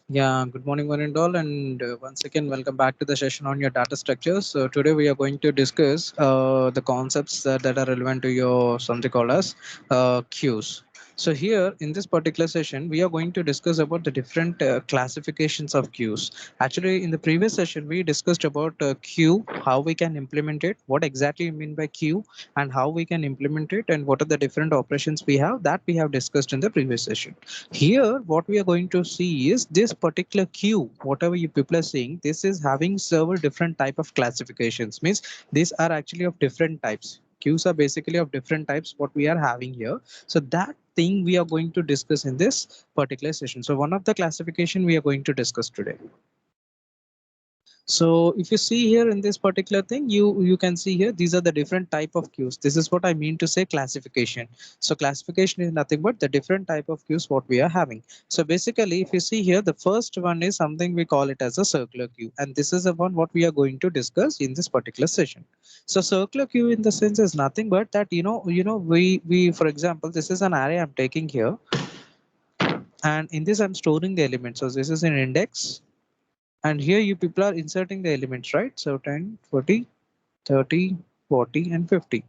Yeah, good morning, one and all, and once again, welcome back to the session on your data structures. So today we are going to discuss the concepts that are relevant to your something called as queues. So here in this particular session, we are going to discuss about the different classifications of queues. Actually, in the previous session, we discussed about queue, how we can implement it, what exactly you mean by queue, and how we can implement it, and what are the different operations we have that we have discussed in the previous session. Here, what we are going to see is this particular queue, whatever you people are seeing, this is having several different type of classifications. Means these are actually of different types. Queues are basically of different types what we are having here. So that thing we are going to discuss in this particular session. So one of the classification we are going to discuss today. So if you see here in this particular thing, you can see here, these are the different type of queues. This is what I mean to say classification. So classification is nothing but the different type of queues what we are having. So basically, if you see here, the first one is something we call it as a circular queue. And this is the one what we are going to discuss in this particular session. So circular queue in the sense is nothing but that, we, for example, this is an array I'm taking here. And in this, I'm storing the elements. So this is an index, and here you people are inserting the elements, right? So 10, 40, 30, 40, and 50.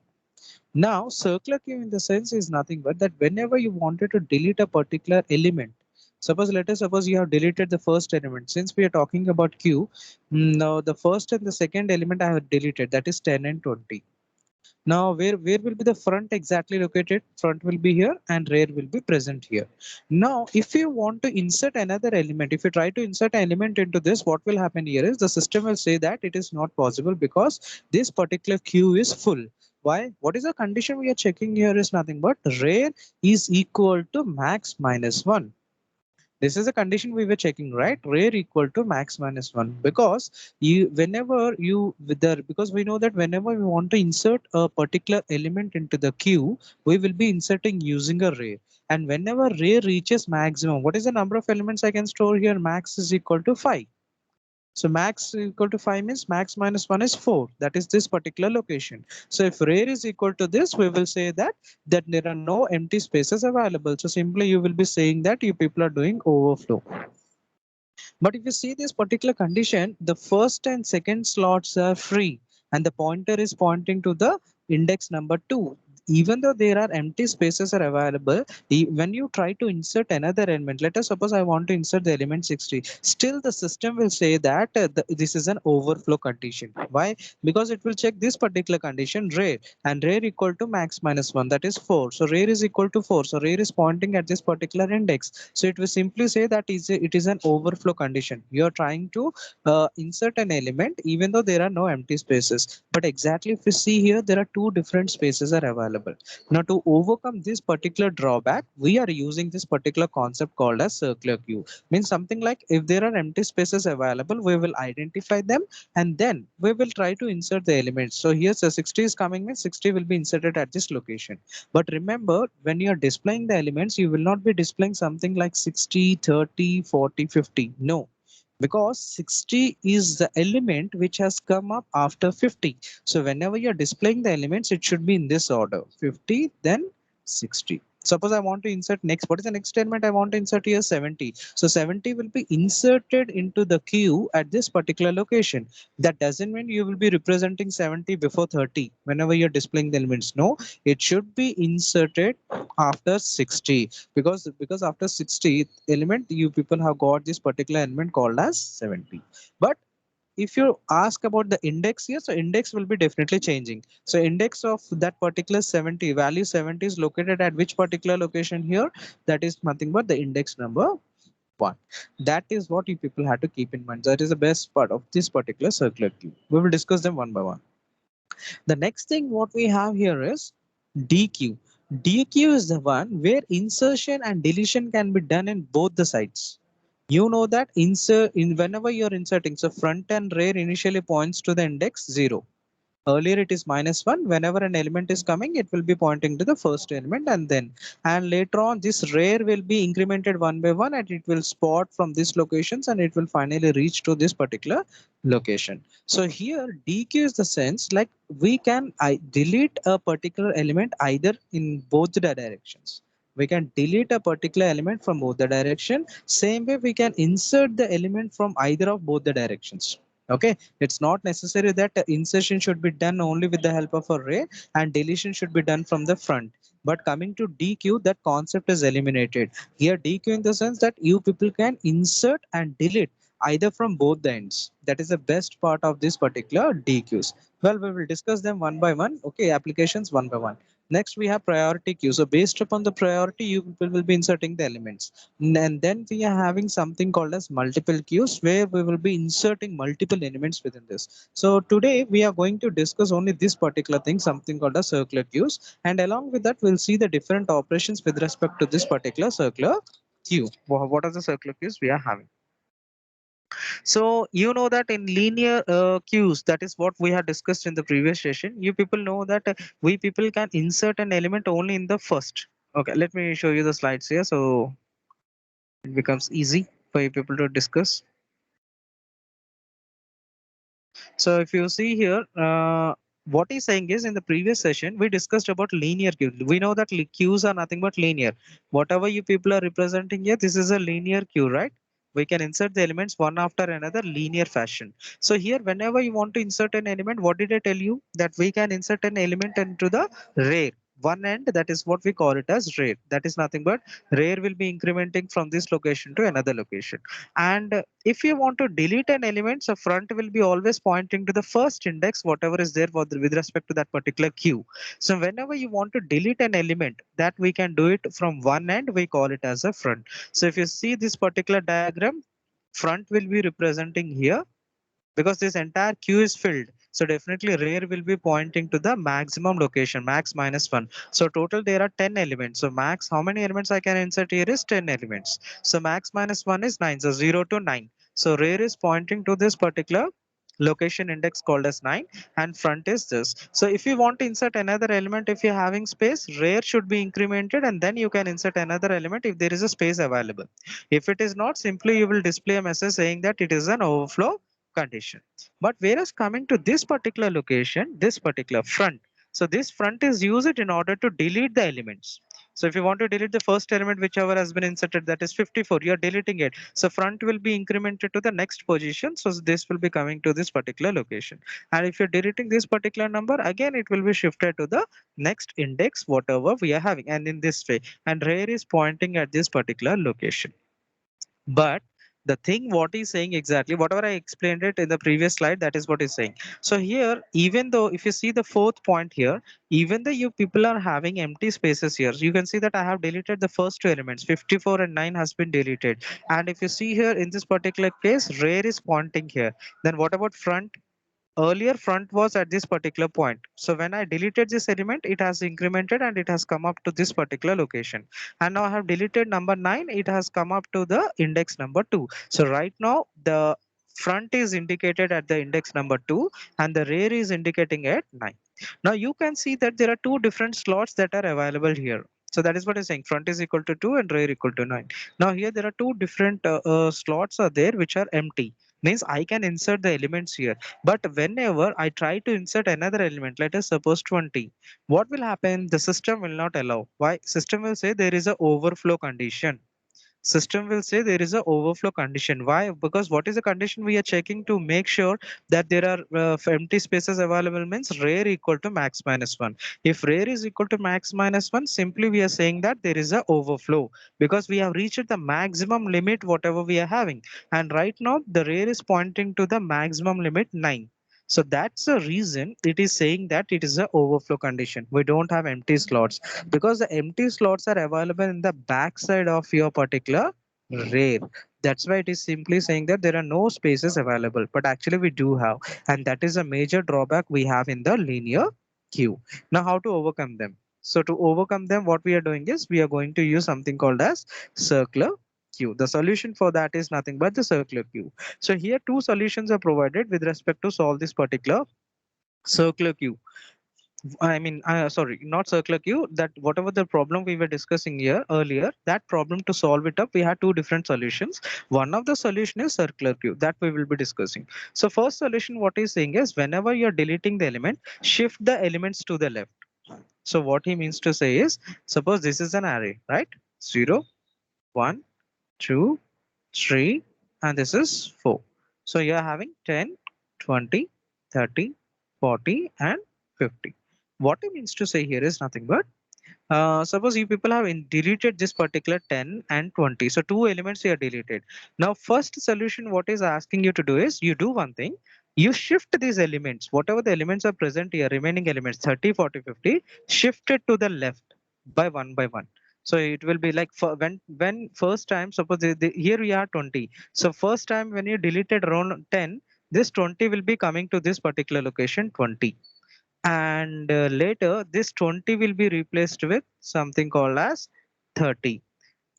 Now circular queue in the sense is nothing but that whenever you wanted to delete a particular element, suppose you have deleted the first element. Since we are talking about queue, now the first and the second element I have deleted, that is 10 and 20. Now, where will be the front exactly located? Front will be here and rear will be present here. Now, if you want to insert another element, if you try to insert an element into this, what will happen here is the system will say that it is not possible because this particular queue is full. Why? What is the condition we are checking here is nothing but rear is equal to max minus 1. This is a condition we were checking, right? Rear equal to max minus 1, because because we know that whenever we want to insert a particular element into the queue, we will be inserting using a rear. And whenever rear reaches maximum, what is the number of elements I can store here? Max is equal to 5. So max equal to 5 means max minus 1 is 4. That is this particular location. So if rear is equal to this, we will say that there are no empty spaces available. So simply you will be saying that you people are doing overflow. But if you see this particular condition, the first and second slots are free and the pointer is pointing to the index number 2. Even though there are empty spaces are available, when you try to insert another element, let us suppose I want to insert the element 60, still the system will say that this is an overflow condition. Why? Because it will check this particular condition rear, and rear equal to max minus 1, that is 4. So rear is equal to 4. So rear is pointing at this particular index. So it will simply say that it is an overflow condition. You are trying to insert an element even though there are no empty spaces. But exactly if you see here, there are two different spaces are available. Now to overcome this particular drawback, we are using this particular concept called as circular queue. Means something like if there are empty spaces available, we will identify them and then we will try to insert the elements. So here's the 60 is coming, means 60 will be inserted at this location. But remember, when you are displaying the elements, you will not be displaying something like 60, 30, 40, 50. No, because 60 is the element which has come up after 50. So whenever you're displaying the elements, it should be in this order: 50, then 60. Suppose I want to insert next, what is the next element I want to insert here? 70. So 70 will be inserted into the queue at this particular location. That doesn't mean you will be representing 70 before 30 whenever you're displaying the elements. No, it should be inserted after 60, because after 60 element, you people have got this particular element called as 70. But if you ask about the index here, so index will be definitely changing. So index of that particular 70, value 70 is located at which particular location here? That is nothing but the index number 1. That is what you people have to keep in mind. That is the best part of this particular circular queue. We will discuss them one by one. The next thing what we have here is DQ. DQ is the one where insertion and deletion can be done in both the sides. You know that insert in whenever you're inserting, so front and rear initially points to the index 0. Earlier it is -1. Whenever an element is coming, it will be pointing to the first element, and later on this rear will be incremented one by one, and it will spot from these locations and it will finally reach to this particular location. So here DQ is the sense like we can delete a particular element either in both the directions. We can delete a particular element from both the direction. Same way we can insert the element from either of both the directions. Okay, it's not necessary that insertion should be done only with the help of array and deletion should be done from the front. But coming to DQ, that concept is eliminated. Here DQ in the sense that you people can insert and delete either from both the ends. That is the best part of this particular DQs. Well, we will discuss them one by one. Okay, applications one by one. Next, we have priority queue. So based upon the priority, you people will be inserting the elements. And then we are having something called as multiple queues where we will be inserting multiple elements within this. So today we are going to discuss only this particular thing, something called as circular queues. And along with that, we'll see the different operations with respect to this particular circular queue. What are the circular queues we are having? So you know that in linear queues, that is what we have discussed in the previous session. You people know that we people can insert an element only in the first. Okay, let me show you the slides here so it becomes easy for you people to discuss. So if you see here, what he's saying is in the previous session, we discussed about linear queues. We know that queues are nothing but linear. Whatever you people are representing here, this is a linear queue, right? We can insert the elements one after another linear fashion. So here, whenever you want to insert an element, what did I tell you? That we can insert an element into the array. One end, that is what we call it as array. That is nothing but array will be incrementing from this location to another location. And if you want to delete an element, so front will be always pointing to the first index, whatever is there for with respect to that particular queue. So whenever you want to delete an element, that we can do it from one end, we call it as a front. So if you see this particular diagram, front will be representing here because this entire queue is filled. So definitely rear will be pointing to the maximum location, max minus 1. So total there are 10 elements. So max, how many elements I can insert here is 10 elements. So max minus 1 is 9. So 0 to 9. So rear is pointing to this particular location index called as 9 and front is this. So if you want to insert another element, if you're having space, rear should be incremented and then you can insert another element if there is a space available. If it is not, simply you will display a message saying that it is an overflow condition. But whereas coming to this particular location, this particular front, so this front is used in order to delete the elements. So if you want to delete the first element, whichever has been inserted, that is 54, you're deleting it. So front will be incremented to the next position. So this will be coming to this particular location. And if you're deleting this particular number, again, it will be shifted to the next index, whatever we are having. And in this way, and rear is pointing at this particular location. But the thing what he's saying exactly, whatever I explained it in the previous slide, that is what he's saying. So here, even though if you see the fourth point here, even though you people are having empty spaces here, you can see that I have deleted the first two elements, 54 and 9 has been deleted. And if you see here in this particular case, rear is pointing here. Then what about front? Earlier front was at this particular point. So when I deleted this element, it has incremented and it has come up to this particular location. And now I have deleted number 9, it has come up to the index number 2. So right now the front is indicated at the index number 2 and the rear is indicating at 9. Now you can see that there are two different slots that are available here. So that is what I'm saying. Front is equal to 2 and rear equal to 9. Now here there are two different slots are there which are empty. Means I can insert the elements here. But whenever I try to insert another element, let us suppose 20, what will happen? The system will not allow. Why? System will say there is a overflow condition. System will say there is a overflow condition. Why? Because what is the condition we are checking to make sure that there are empty spaces available means rear equal to max minus 1. If rear is equal to max minus 1, simply we are saying that there is a overflow because we have reached the maximum limit whatever we are having. And right now the rear is pointing to the maximum limit 9. So that's the reason it is saying that it is a overflow condition. We don't have empty slots because the empty slots are available in the backside of your particular array. That's why it is simply saying that there are no spaces available, but actually we do have, and that is a major drawback we have in the linear queue. Now how to overcome them? So to overcome them, what we are doing is we are going to use something called as circular queue. The solution for that is nothing but the circular queue. So here two solutions are provided with respect to solve this particular circular queue. I mean, sorry, not circular queue. That whatever the problem we were discussing here earlier, that problem to solve it up, we had two different solutions. One of the solution is circular queue that we will be discussing. So first solution, what is saying is whenever you're deleting the element, shift the elements to the left. So what he means to say is, suppose this is an array, right? 0, 1, 2, 3, and this is 4. So you are having 10, 20, 30, 40, and 50. What he means to say here is nothing but, suppose you people have deleted this particular 10 and 20. So two elements here deleted. Now first solution what is asking you to do is, you do one thing, you shift these elements, whatever the elements are present here, remaining elements 30, 40, 50, shift it to the left by one by one. So it will be like, for when first time, suppose here we are 20. So first time when you deleted around 10, this 20 will be coming to this particular location 20, and later this 20 will be replaced with something called as 30,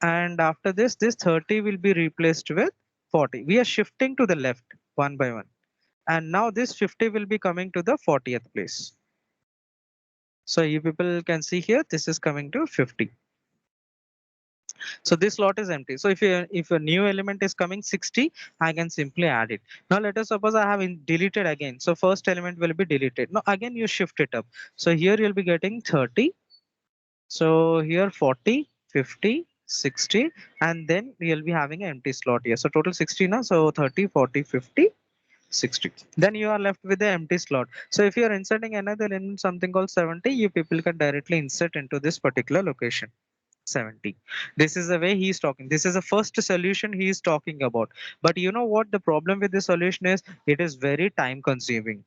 and after this 30 will be replaced with 40. We are shifting to the left one by one, and now this 50 will be coming to the 40th place. So you people can see here, this is coming to 50. So this slot is empty. So if a new element is coming 60, I can simply add it. Now let us suppose I have deleted again. So first element will be deleted. Now again you shift it up. So here you'll be getting 30. So here 40, 50, 60, and then we'll be having an empty slot here. So total 60 now. So 30, 40, 50, 60. Then you are left with the empty slot. So if you are inserting another in something called 70, you people can directly insert into this particular location. 70. This is the way he is talking. This is the first solution he is talking about. But you know what the problem with the solution is? It is very time consuming.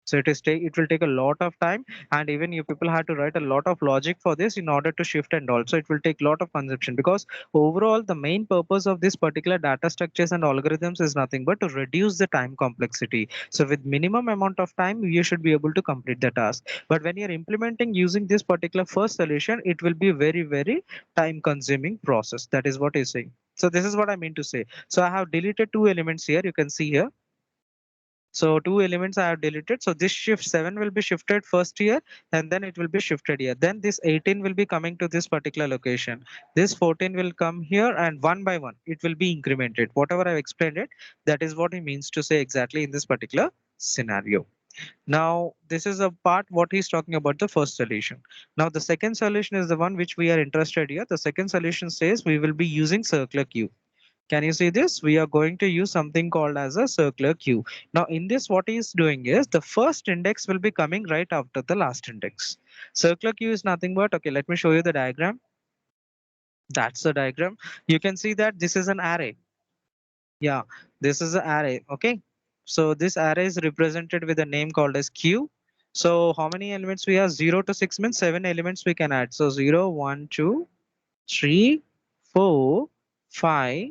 So it will take a lot of time, and even you people have to write a lot of logic for this in order to shift, and also it will take a lot of consumption, because overall the main purpose of this particular data structures and algorithms is nothing but to reduce the time complexity. So with minimum amount of time you should be able to complete the task, but when you're implementing using this particular first solution, it will be very time consuming process. That is what he's saying. So this is what I mean to say. So I have deleted two elements here, you can see here. So two elements I have deleted. So this shift 7 will be shifted first here, and then it will be shifted here. Then this 18 will be coming to this particular location. This 14 will come here, and one by one it will be incremented. Whatever I've explained it, that is what he means to say exactly in this particular scenario. Now this is a part what he's talking about, the first solution. Now the second solution is the one which we are interested here. The second solution says we will be using circular queue. Can you see this? We are going to use something called as a circular queue. Now in this, what he is doing is, the first index will be coming right after the last index. Circular queue is nothing but, okay, let me show you the diagram. That's the diagram. You can see that this is an array. Yeah, this is an array. Okay. So this array is represented with a name called as queue. So how many elements we have? 0 to 6 means 7 elements we can add. So 0, 1, 2, 3, 4, 5,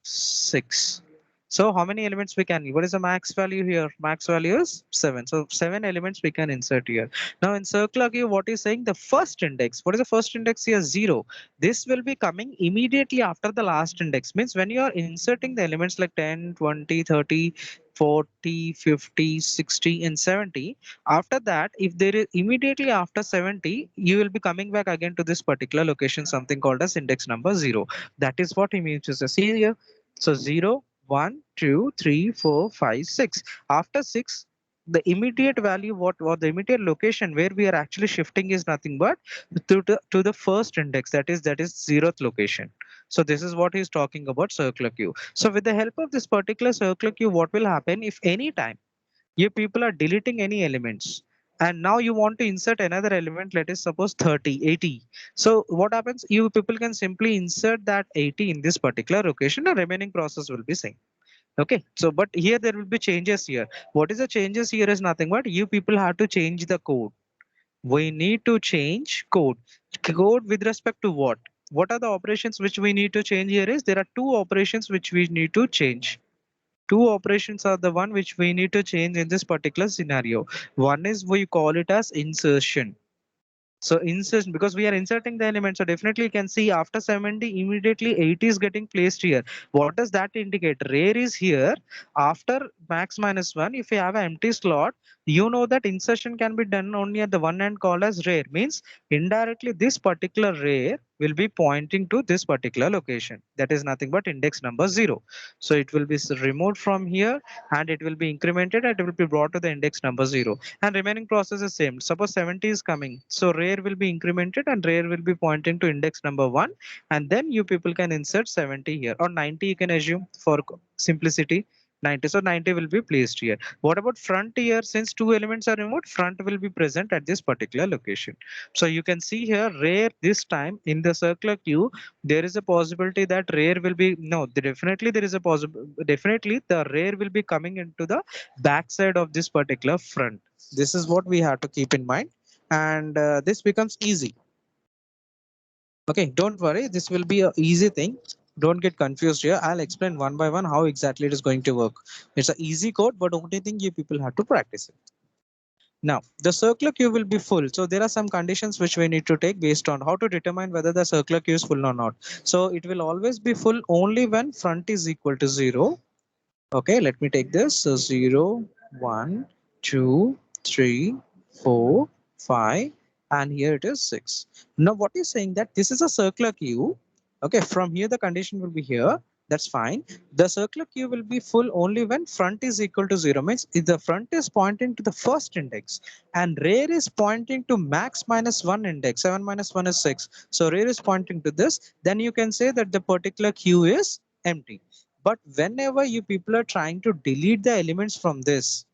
6. So how many elements we can? What is the max value here? Max value is 7. So 7 elements we can insert here. Now in circular queue, what is saying? The first index. What is the first index here? 0. This will be coming immediately after the last index. Means when you are inserting the elements like 10, 20, 30, 40, 50, 60, and 70. After that, if there is immediately after 70, you will be coming back again to this particular location, something called as index number 0. That is what he means to say. See here. So 0, 1, 2, 3, 4, 5, 6. After 6, the immediate value, what the immediate location where we are actually shifting is nothing but to the first index, that is 0th location. So this is what he's talking about circular queue. So with the help of this particular circular queue, what will happen if any time you people are deleting any elements, and now you want to insert another element, let us suppose 30, 80. So what happens, you people can simply insert that 80 in this particular location, the remaining process will be same. Okay, so but here there will be changes here. What is the changes here is nothing but you people have to change the code. We need to change code with respect to what are the operations which we need to change here is, there are two operations which we need to change. Two operations are the one which we need to change in this particular scenario. One is, we call it as insertion. So insertion, because we are inserting the element, so definitely you can see after 70 immediately 80 is getting placed here. What does that indicate? Rare is here after max minus 1. If you have an empty slot, you know that insertion can be done only at the one end called as rare. Means indirectly this particular rare will be pointing to this particular location. That is nothing but index number 0. So it will be removed from here and it will be incremented and it will be brought to the index number 0. And remaining process is same. Suppose 70 is coming. So rare will be incremented and rare will be pointing to index number 1. And then you people can insert 70 here, or 90 you can assume for simplicity. 90, so 90 will be placed here. What about front here? Since two elements are removed, front will be present at this particular location. So you can see here rare this time in the circular queue, there is a possibility that rare will be, no, definitely there is a possible, definitely the rare will be coming into the backside of this particular front. This is what we have to keep in mind, and this becomes easy. Okay, don't worry, this will be a easy thing. Don't get confused here. I'll explain one by one how exactly it is going to work. It's an easy code, but only thing you people have to practice it. Now, the circular queue will be full. So there are some conditions which we need to take based on how to determine whether the circular queue is full or not. So it will always be full only when front is equal to 0. Okay, let me take this. So 0, 1, 2, 3, 4, 5, and here it is 6. Now what is saying that this is a circular queue. Okay, from here the condition will be here. That's fine. The circular queue will be full only when front is equal to 0. Means if the front is pointing to the first index and rear is pointing to max minus 1 index, 7 minus 1 is 6. So rear is pointing to this, then you can say that the particular queue is empty. But whenever you people are trying to delete the elements from this,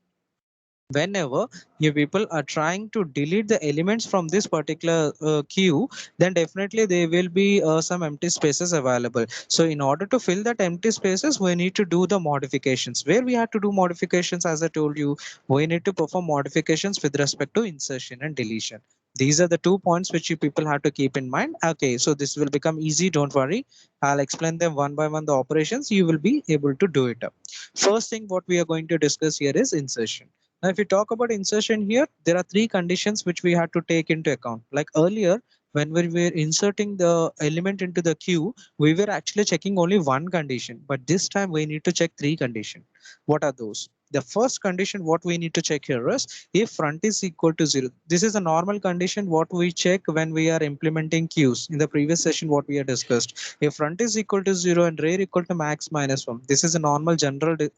whenever you people are trying to delete the elements from this particular queue, then definitely there will be some empty spaces available. So in order to fill that empty spaces, we need to do the modifications. Where we have to do modifications, as I told you, we need to perform modifications with respect to insertion and deletion. These are the 2 points which you people have to keep in mind. Okay, so this will become easy, don't worry. I'll explain them one by one, the operations. You will be able to do it up. First thing what we are going to discuss here is insertion. Now, if you talk about insertion here, there are 3 conditions which we had to take into account. Like earlier, when we were inserting the element into the queue, we were actually checking only one condition, but this time we need to check 3 conditions. What are those? The first condition what we need to check here is if front is equal to 0. This is a normal condition what we check when we are implementing queues. In the previous session what we have discussed, if front is equal to 0 and rear equal to max minus 1, this is a normal general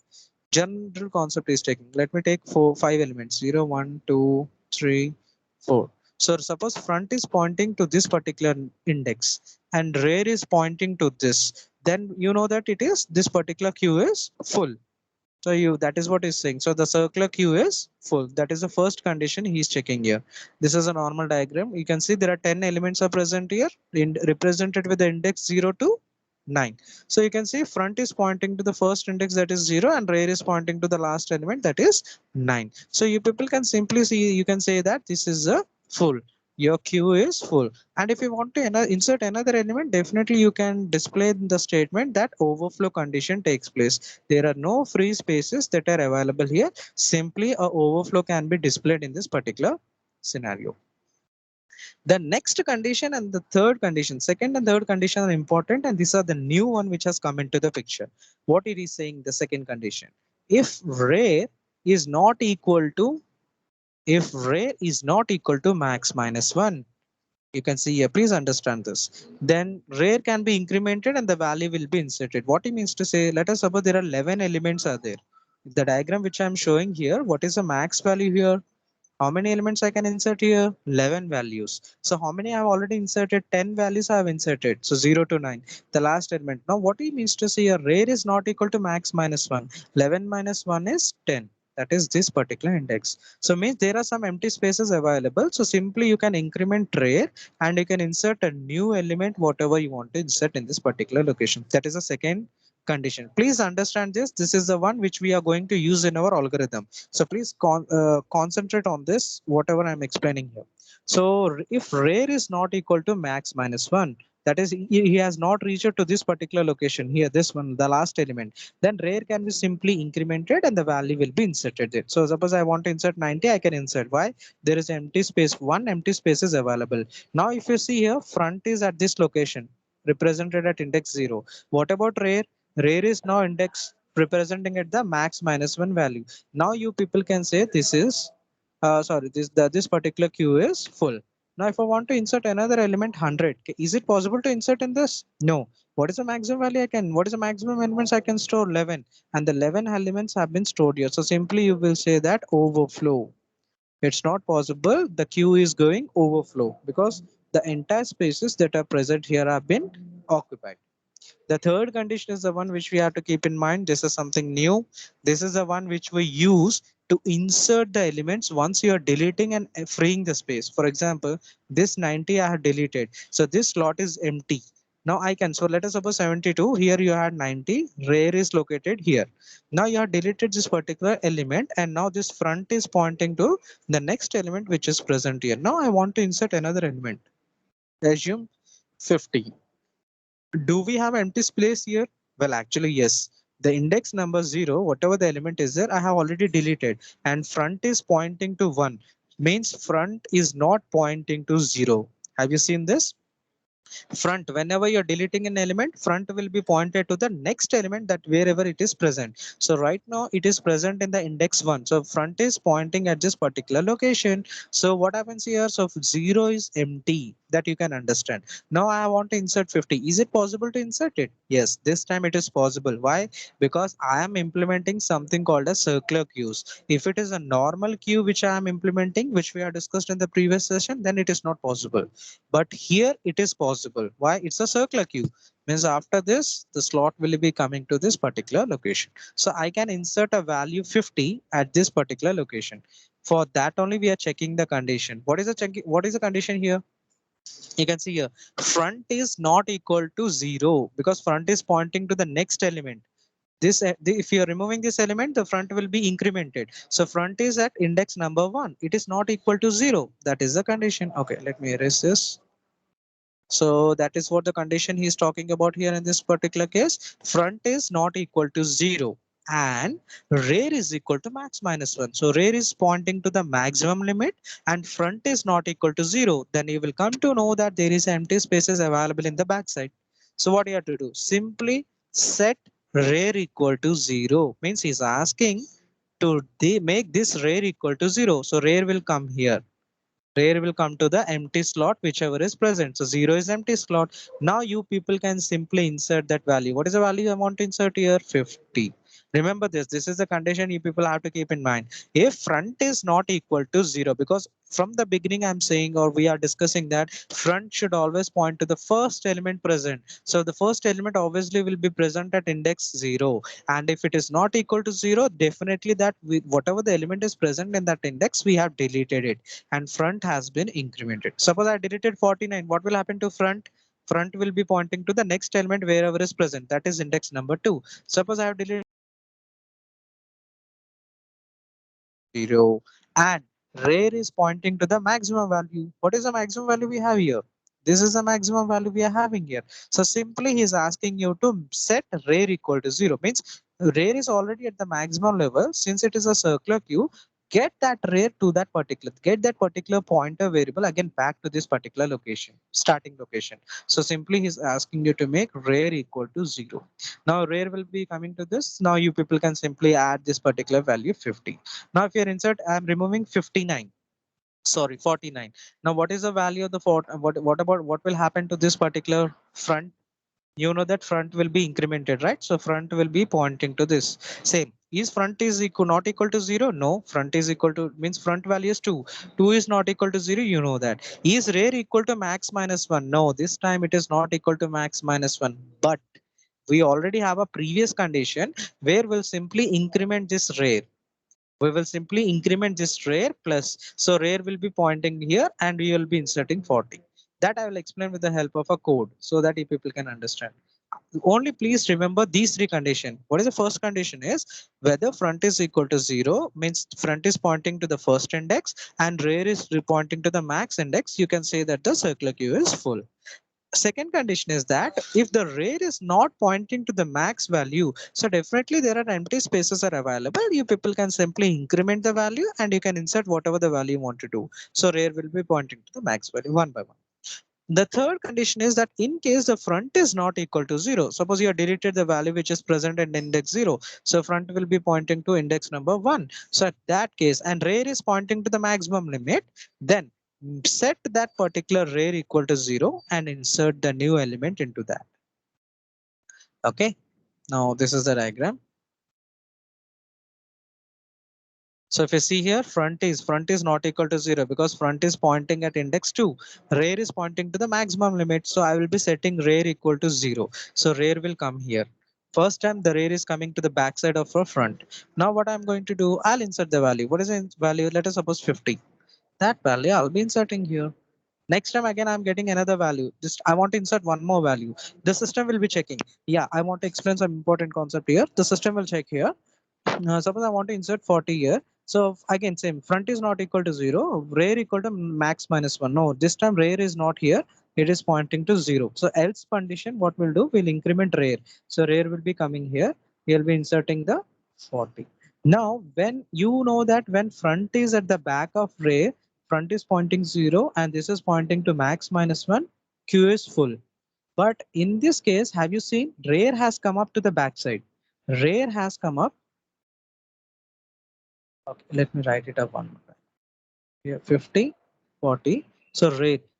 concept is taking. Let me take 5 elements, 0, 1, 2, 3, 4. So suppose front is pointing to this particular index and rear is pointing to this, then you know that it is this particular queue is full. So that is what is saying. So the circular queue is full. That is the first condition he's checking here. This is a normal diagram. You can see there are 10 elements are present here, represented with the index 0 to 9. So you can see front is pointing to the first index, that is 0, and rear is pointing to the last element, that is 9. So you people can simply see, you can say that this is a full. Your queue is full. And if you want to insert another element, definitely you can display the statement that overflow condition takes place. There are no free spaces that are available here. Simply a overflow can be displayed in this particular scenario. The next condition and the third condition, second and third condition are important, and these are the new one which has come into the picture. What it is saying, the second condition, if rare is not equal to, if rare is not equal to max minus 1, you can see here, please understand this, then rare can be incremented and the value will be inserted. What it means to say, let us suppose there are 11 elements are there. The diagram which I'm showing here, what is the max value here? How many elements I can insert here? 11 values. So how many I've already inserted? 10 values I have inserted. So 0 to 9, the last element. Now what it means to say, a rare is not equal to max minus 1. 11 minus 1 is 10. That is this particular index. So means there are some empty spaces available. So simply you can increment rare and you can insert a new element, whatever you want to insert in this particular location. That is the second condition. Please understand this. This is the one which we are going to use in our algorithm. So please concentrate on this, whatever I'm explaining here. So if rare is not equal to max minus 1, that is he has not reached to this particular location here, this one, the last element, then rare can be simply incremented and the value will be inserted there. So suppose I want to insert 90, I can insert. Why? There is empty space, one empty space is available. Now if you see here, front is at this location, represented at index 0. What about rare? Rare is now index representing at the max minus 1 value. Now you people can say this is sorry, this particular queue is full. Now if I want to insert another element 100, is it possible to insert in this? No. What is the maximum value I can, what is the maximum elements I can store? 11, and the 11 elements have been stored here. So simply you will say that overflow. It's not possible. The queue is going overflow because the entire spaces that are present here have been occupied. The third condition is the one which we have to keep in mind. This is something new. This is the one which we use to insert the elements once you are deleting and freeing the space. For example, this 90 I have deleted. So this slot is empty. Now I can, so let us suppose 72, here you had 90, rare is located here. Now you have deleted this particular element and now this front is pointing to the next element which is present here. Now I want to insert another element. Assume 50. Do we have empty space here? Well, actually, yes. The index number 0, whatever the element is there, I have already deleted. And front is pointing to 1. Means front is not pointing to 0. Have you seen this? Front, whenever you're deleting an element, front will be pointed to the next element that wherever it is present. So right now it is present in the index 1, so front is pointing at this particular location. So what happens here? So 0 is empty, that you can understand. Now I want to insert 50. Is it possible to insert it? Yes, this time it is possible. Why? Because I am implementing something called a circular queues. If it is a normal queue which I am implementing, which we have discussed in the previous session, then it is not possible. But here it is possible. Why? It's a circular queue. Means after this, the slot will be coming to this particular location. So I can insert a value 50 at this particular location. For that only we are checking the condition. What is the check? What is the condition here? You can see here, front is not equal to 0 because front is pointing to the next element. This if you are removing this element, the front will be incremented. So front is at index number 1. It is not equal to 0. That is the condition. Okay, let me erase this. So that is what the condition he is talking about here in this particular case. Front is not equal to 0 and rear is equal to max minus 1. So rear is pointing to the maximum limit and front is not equal to 0. Then you will come to know that there is empty spaces available in the backside. So what you have to do? Simply set rear equal to 0. Means he's asking to make this rear equal to 0. So rear will come here. Rear will come to the empty slot whichever is present. So 0 is empty slot. Now you people can simply insert that value. What is the value I want to insert here? 50. Remember this. This is the condition you people have to keep in mind. If front is not equal to 0, because from the beginning I'm saying, or we are discussing, that front should always point to the first element present. So the first element obviously will be present at index 0. And if it is not equal to 0, definitely that whatever the element is present in that index, we have deleted it and front has been incremented. Suppose I deleted 49. What will happen to front? Front will be pointing to the next element wherever is present. That is index number 2. Suppose I have deleted 0 and rear is pointing to the maximum value. What is the maximum value we have here? This is the maximum value we are having here. So simply he is asking you to set rear equal to 0. Means rear is already at the maximum level. Since it is a circular queue, get that particular pointer variable again back to this particular location, starting location. So simply he's asking you to make rear equal to 0. Now rear will be coming to this. Now you people can simply add this particular value 50. Now if you're insert, I'm removing 59. Sorry, 49. Now what is the value of the what about what will happen to this particular front? You know that front will be incremented, right? So front will be pointing to this. Same. Is front is equal not equal to 0? No, front is equal to, means front value is 2. 2 is not equal to 0, you know that. Is rear equal to max minus 1? No, this time it is not equal to max minus 1. But we already have a previous condition where we'll simply increment this rear. We will simply increment this rear plus. So rear will be pointing here and we will be inserting 40. That I will explain with the help of a code so that you people can understand. Only please remember these three conditions. What is the first condition is whether front is equal to 0, means front is pointing to the first index and rear is pointing to the max index. You can say that the circular queue is full. Second condition is that if the rear is not pointing to the max value, so definitely there are empty spaces are available. You people can simply increment the value and you can insert whatever the value you want to do. So rear will be pointing to the max value one by one. The third condition is that in case the front is not equal to 0, suppose you have deleted the value which is present in index 0, so front will be pointing to index number 1. So at that case, and rear is pointing to the maximum limit, then set that particular rare equal to 0 and insert the new element into that. Okay, now this is the diagram. So if you see here, front is not equal to 0 because front is pointing at index 2. Rear is pointing to the maximum limit. So I will be setting rear equal to 0. So rear will come here. First time the rear is coming to the backside of our front. Now what I'm going to do, I'll insert the value. What is the value? Let us suppose 50. That value I'll be inserting here. Next time again, I'm getting another value. Just I want to insert one more value. The system will be checking. Yeah, I want to explain some important concept here. The system will check here. Suppose I want to insert 40 here. So again, same front is not equal to 0, rear equal to max minus 1. No, this time rear is not here. It is pointing to 0. So else condition, what we'll do, we'll increment rear. So rear will be coming here. We'll be inserting the 40. Now, when you know that when front is at the back of rear, front is pointing 0 and this is pointing to max minus 1, Q is full. But in this case, have you seen rear has come up to the backside? Rear has come up. Okay, let me write it up one more time. Here, 50, 40. So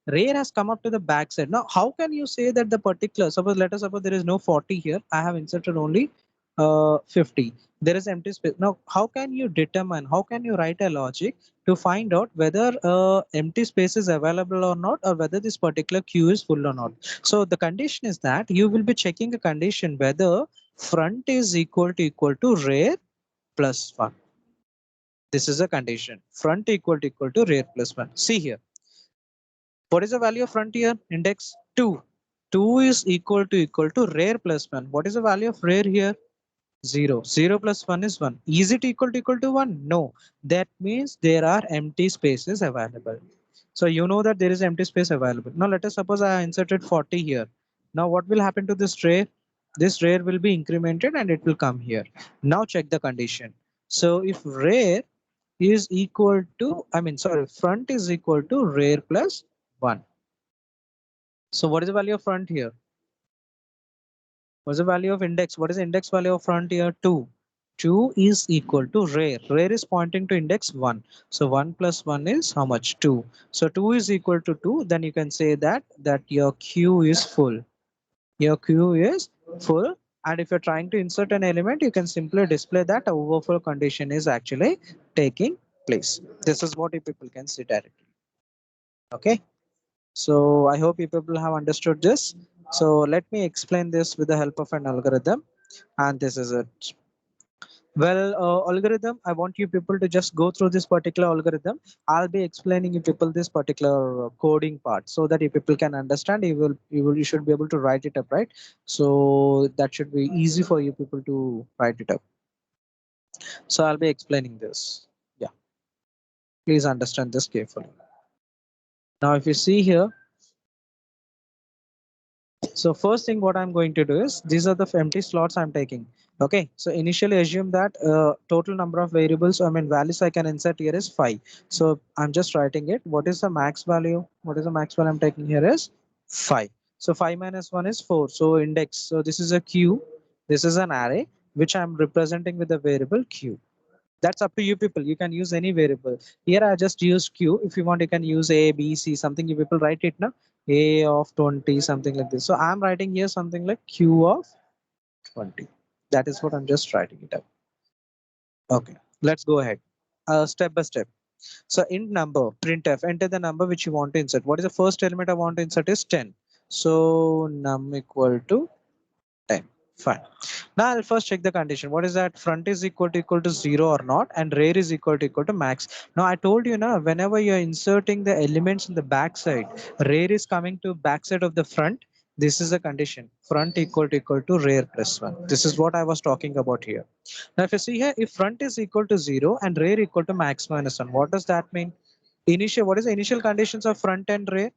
rear has come up to the back side. Now, how can you say that the particular, suppose let us suppose there is no 40 here. I have inserted only 50. There is empty space. Now, how can you determine, how can you write a logic to find out whether empty space is available or not, or whether this particular queue is full or not? So the condition is that you will be checking a condition whether front is equal to rear plus 1. This is a condition. Front equal to rear plus 1. See here. What is the value of front here? Index 2. 2 is equal to rear plus 1. What is the value of rear here? 0. 0 plus 1 is 1. Is it equal to 1? No. That means there are empty spaces available. So you know that there is empty space available. Now let us suppose I inserted 40 here. Now what will happen to this rear? This rear will be incremented and it will come here. Now check the condition. So if rear is equal to, front is equal to rear plus 1. So what is the value of front here? What's the value of index? What is the index value of front here? 2. 2 is equal to rear. Rear is pointing to index 1. So 1 plus 1 is how much? 2. So 2 is equal to 2. Then you can say that your queue is full. Your queue is full. And if you're trying to insert an element, you can simply display that overflow condition is actually taking place. This is what you people can see directly. Okay. So I hope you people have understood this. So let me explain this with the help of an algorithm. And this is it. Well, algorithm, I want you people to just go through this particular algorithm. I'll be explaining you people this particular coding part so that you people can understand. You should be able to write it up, right? So that should be easy for you people to write it up. So I'll be explaining this. Yeah, please understand this carefully. Now, if you see here, so first thing what I'm going to do is these are the empty slots I'm taking. Okay, so initially assume that total number of variables, values I can insert here is 5. So I'm just writing it. What is the max value? What is the max value I'm taking here is 5. So 5 minus 1 is 4. So index. So this is a queue. This is an array which I'm representing with the variable q. That's up to you people. You can use any variable. Here I just use q. If you want, you can use a, b, c, something you people write it now. A of 20, something like this. So I'm writing here something like q of 20. That is what I'm just writing it up. Okay, let's go ahead. Step by step. So int number, printf, enter the number which you want to insert. What is the first element I want to insert is 10. So num equal to 10. Fine. Now I'll first check the condition. What is that? Front is equal to 0 or not, and rear is equal to max. Now I told you now, whenever you're inserting the elements in the backside, rear is coming to backside of the front. This is a condition. Front equal to rear plus 1. This is what I was talking about here. Now if you see here, if front is equal to 0 and rear equal to max minus 1, what does that mean? What is the initial conditions of front and rear?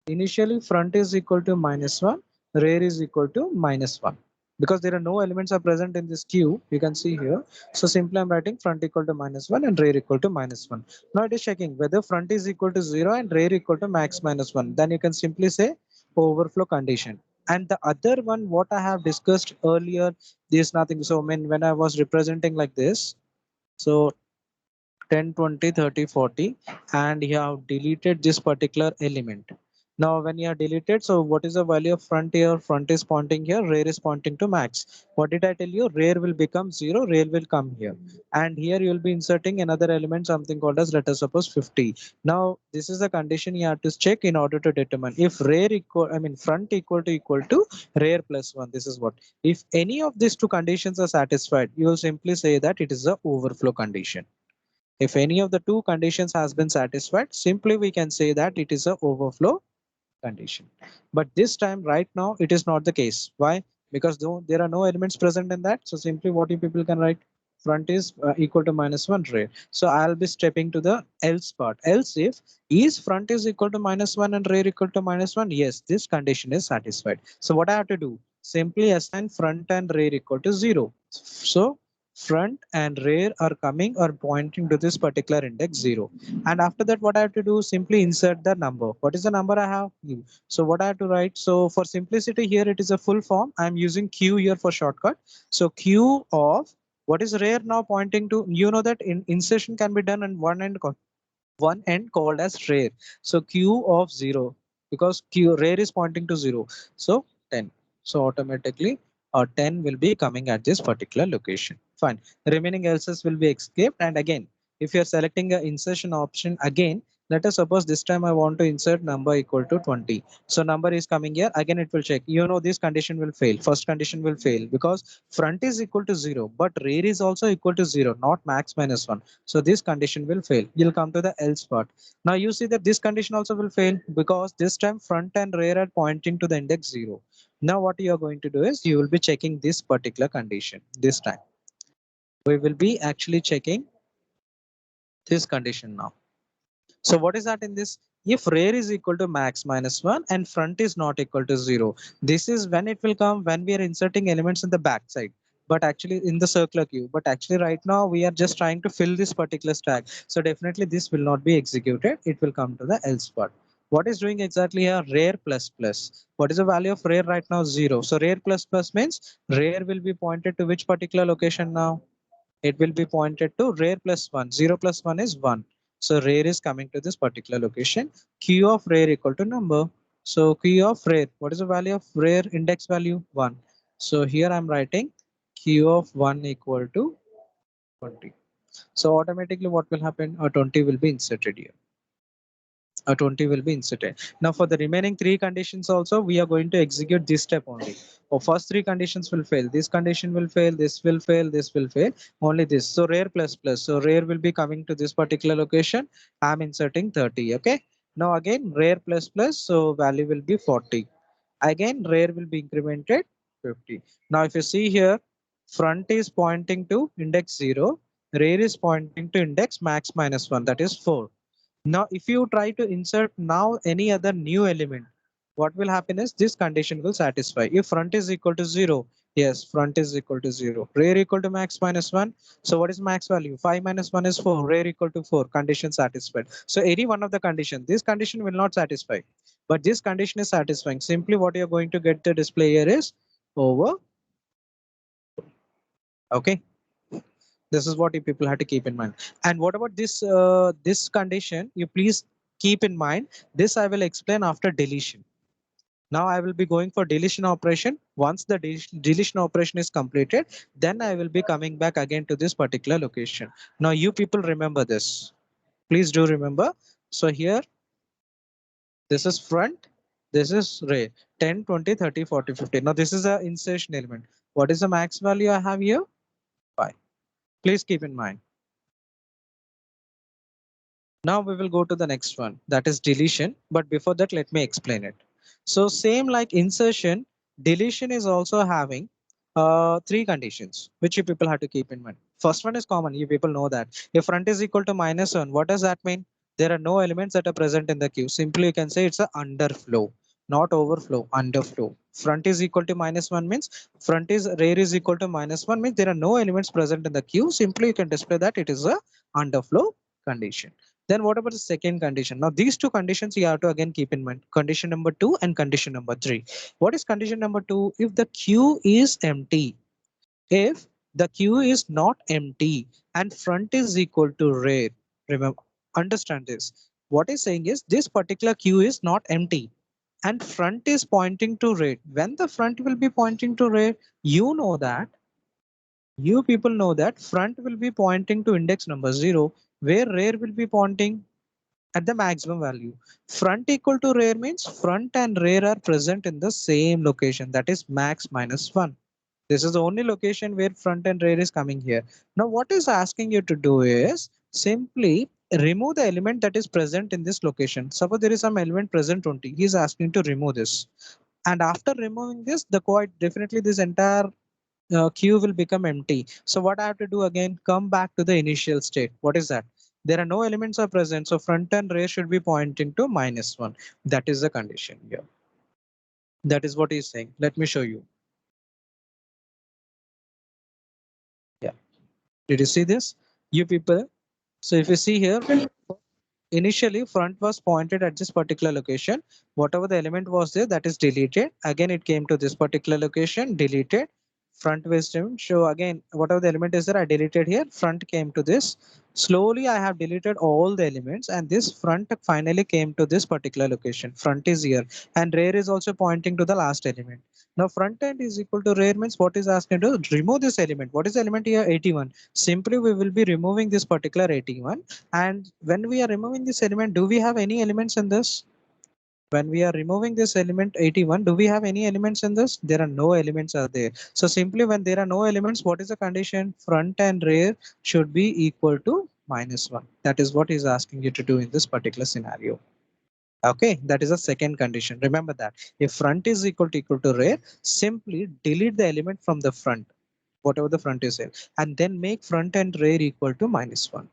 Initially, front is equal to minus 1, rear is equal to minus 1. Because there are no elements are present in this queue, you can see here. So simply I'm writing front equal to minus 1 and rear equal to minus 1. Now it is checking whether front is equal to 0 and rear equal to max minus 1. Then you can simply say overflow condition. And the other one, what I have discussed earlier, there's nothing. So when I was representing like this, so 10, 20, 30, 40, and you have deleted this particular element. Now when you are deleted, so what is the value of front here? Front is pointing here, rear is pointing to max. What did I tell you? Rear will become 0, rear will come here. And here you will be inserting another element, something called as, let us suppose 50. Now this is the condition you have to check in order to determine if rear equal, I mean front equal to rear plus 1. This is what. If any of these two conditions are satisfied, you will simply say that it is a overflow condition. If any of the two conditions has been satisfied, simply we can say that it is a overflow condition. But this time right now it is not the case. Why? Because though there are no elements present in that, so simply what you people can write, front is equal to -1 rear. So I'll be stepping to the else part. Else if is front is equal to -1 and rear equal to -1, yes, this condition is satisfied. So what I have to do? Simply assign front and rear equal to 0. So front and rear are coming or pointing to this particular index 0. And after that, what I have to do? Simply insert the number. What is the number I have? Q. So what I have to write? So for simplicity here, it is a full form. I'm using Q here for shortcut. So Q of what is rear now pointing to? You know that insertion can be done on one end called as rear. So Q of 0, because Q rear is pointing to 0. So 10. So automatically 10 will be coming at this particular location. Fine. Remaining else's will be escaped. And again, if you're selecting a insertion option again, let us suppose this time I want to insert number equal to 20. So number is coming here. Again, it will check. You know, this condition will fail. First condition will fail because front is equal to 0, but rear is also equal to 0, not max minus 1. So this condition will fail. You'll come to the else part. Now you see that this condition also will fail because this time front and rear are pointing to the index 0. Now what you are going to do is you will be checking this particular condition. This time we will be actually checking this condition now. So what is that in this? If rear is equal to max minus 1 and front is not equal to 0, this is when it will come when we are inserting elements in the back side, but actually in the circular queue. But actually right now we are just trying to fill this particular stack. So definitely this will not be executed. It will come to the else part. What is doing exactly here? Rear plus plus. What is the value of rear right now? 0. So rear plus plus means rear will be pointed to which particular location now? It will be pointed to rear plus 1. 0 plus 1 is 1. So rear is coming to this particular location. Q of rear equal to number. So Q of rear, what is the value of rear index value? 1. So here I'm writing Q of 1 equal to 20. So automatically what will happen? A 20 will be inserted here. A 20 will be inserted. Now for the remaining three conditions also, we are going to execute this step only. For first three conditions will fail. This condition will fail, this will fail, this will fail. Only this. So rear plus plus. So rear will be coming to this particular location. I'm inserting 30. Okay. Now again rear plus plus. So value will be 40. Again rear will be incremented 50. Now if you see here, front is pointing to index 0. Rear is pointing to index max minus 1. That is 4. Now, if you try to insert now any other new element, what will happen is this condition will satisfy. If front is equal to 0, yes, front is equal to 0. Rear equal to max minus 1. So what is max value? 5 minus 1 is 4. Rear equal to 4. Condition satisfied. So any one of the condition, this condition will not satisfy. But this condition is satisfying. Simply what you're going to get the display here is over. Okay. This is what you people have to keep in mind. And what about this condition? You please keep in mind. This I will explain after deletion. Now I will be going for deletion operation. Once the deletion operation is completed, then I will be coming back again to this particular location. Now you people remember this. Please do remember. So here, this is front, this is rear. 10, 20, 30, 40, 50. Now this is a insertion element. What is the max value I have here? 5. Please keep in mind. Now we will go to the next one, that is deletion. But before that, let me explain it. So same like insertion, deletion is also having three conditions, which you people have to keep in mind. First one is common. You people know that if front is equal to -1, what does that mean? There are no elements that are present in the queue. Simply you can say it's a underflow, not overflow, underflow. Front is equal to -1 means front is rear is equal to -1 means there are no elements present in the queue. Simply you can display that it is a underflow condition. Then what about the second condition? Now these two conditions you have to again keep in mind. Condition number 2 and condition number 3. What is condition number 2? If the queue is empty, if the queue is not empty and front is equal to rear, Remember, understand this. What is saying is this particular queue is not empty and front is pointing to red. When the front will be pointing to red, you know that you people know that front will be pointing to index number 0, where rear will be pointing at the maximum value. Front equal to rear means front and rear are present in the same location, that is max minus 1. This is the only location where front and rear is coming here. Now what is asking you to do is simply remove the element that is present in this location. Suppose there is some element present 20. He is asking to remove this. And after removing this, the quite definitely this entire queue will become empty. So what I have to do again, come back to the initial state. What is that? There are no elements are present. So front and rear should be pointing to -1. That is the condition here. That is what he's saying. Let me show you. Yeah. Did you see this? You people. So if you see here, initially front was pointed at this particular location. Whatever the element was there, that is deleted. Again, it came to this particular location, deleted. Front was didn't show again. Whatever the element is there, I deleted here. Front came to this. Slowly, I have deleted all the elements, and this front finally came to this particular location. Front is here, and rear is also pointing to the last element. Now, front end is equal to rear means what is asking to remove this element. What is the element here? 81. Simply, we will be removing this particular 81. And when we are removing this element, do we have any elements in this? When we are removing this element 81, do we have any elements in this? There are no elements are there. So simply when there are no elements, what is the condition? Front and rear should be equal to -1. That is what he's asking you to do in this particular scenario. Okay, that is a second condition. Remember that. If front is equal to rear, simply delete the element from the front, whatever the front is here, and then make front and rear equal to -1.